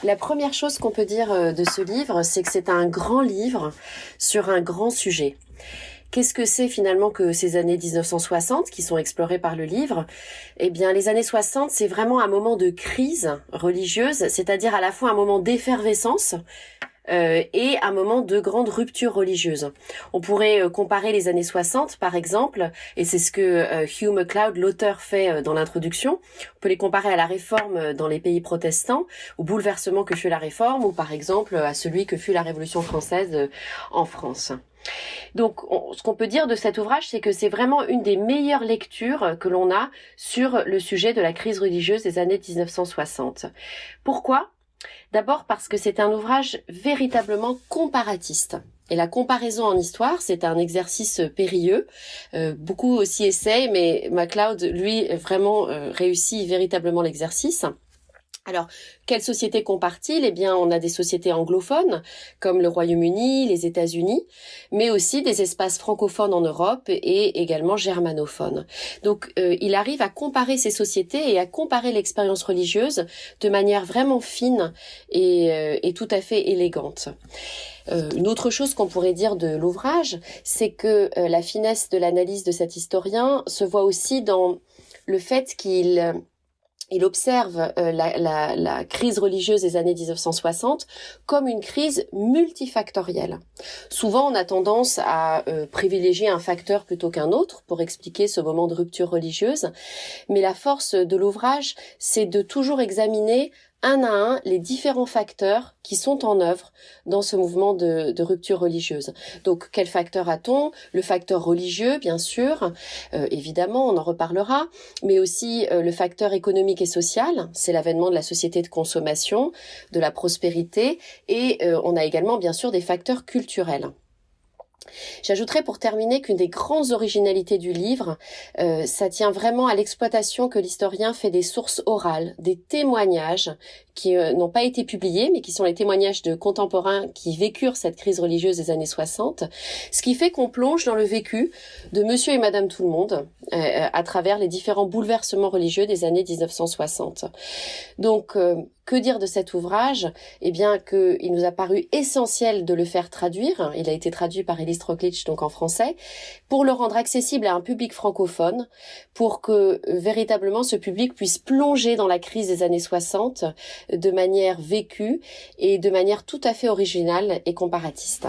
La première chose qu'on peut dire de ce livre, c'est que c'est un grand livre sur un grand sujet. Qu'est-ce que c'est finalement que ces années 1960 qui sont explorées par le livre? Eh bien, les années 60, c'est vraiment un moment de crise religieuse, c'est-à-dire à la fois un moment d'effervescence, et un moment de grande rupture religieuse. On pourrait comparer les années 60, par exemple, et c'est ce que Hugh MacLeod, l'auteur, fait dans l'introduction. On peut les comparer à la réforme dans les pays protestants, au bouleversement que fut la réforme, ou par exemple à celui que fut la Révolution française en France. Donc, ce qu'on peut dire de cet ouvrage, c'est que c'est vraiment une des meilleures lectures que l'on a sur le sujet de la crise religieuse des années 1960. Pourquoi ? D'abord parce que c'est un ouvrage véritablement comparatiste. Et la comparaison en histoire, c'est un exercice périlleux. Beaucoup aussi essayent, mais MacLeod, lui, vraiment réussit véritablement l'exercice. Alors, quelles sociétés compare-t-il ? Eh bien, on a des sociétés anglophones, comme le Royaume-Uni, les États-Unis, mais aussi des espaces francophones en Europe et également germanophones. Donc, il arrive à comparer ces sociétés et à comparer l'expérience religieuse de manière vraiment fine et tout à fait élégante. Une autre chose qu'on pourrait dire de l'ouvrage, c'est que la finesse de l'analyse de cet historien se voit aussi dans le fait qu'il observe la crise religieuse des années 1960 comme une crise multifactorielle. Souvent, on a tendance à privilégier un facteur plutôt qu'un autre pour expliquer ce moment de rupture religieuse, mais la force de l'ouvrage, c'est de toujours examiner un à un les différents facteurs qui sont en œuvre dans ce mouvement de rupture religieuse. Donc, quel facteur a-t-on ? Le facteur religieux, bien sûr, évidemment, on en reparlera, mais aussi le facteur économique et social, c'est l'avènement de la société de consommation, de la prospérité, et on a également, bien sûr, des facteurs culturels. J'ajouterai pour terminer qu'une des grandes originalités du livre, ça tient vraiment à l'exploitation que l'historien fait des sources orales, des témoignages qui n'ont pas été publiés, mais qui sont les témoignages de contemporains qui vécurent cette crise religieuse des années 60, ce qui fait qu'on plonge dans le vécu de monsieur et madame tout le monde à travers les différents bouleversements religieux des années 1960. Donc, que dire de cet ouvrage ? Eh bien, qu'il nous a paru essentiel de le faire traduire. Il a été traduit par Elise Roglic, donc en français, pour le rendre accessible à un public francophone, pour que véritablement ce public puisse plonger dans la crise des années 60 de manière vécue et de manière tout à fait originale et comparatiste.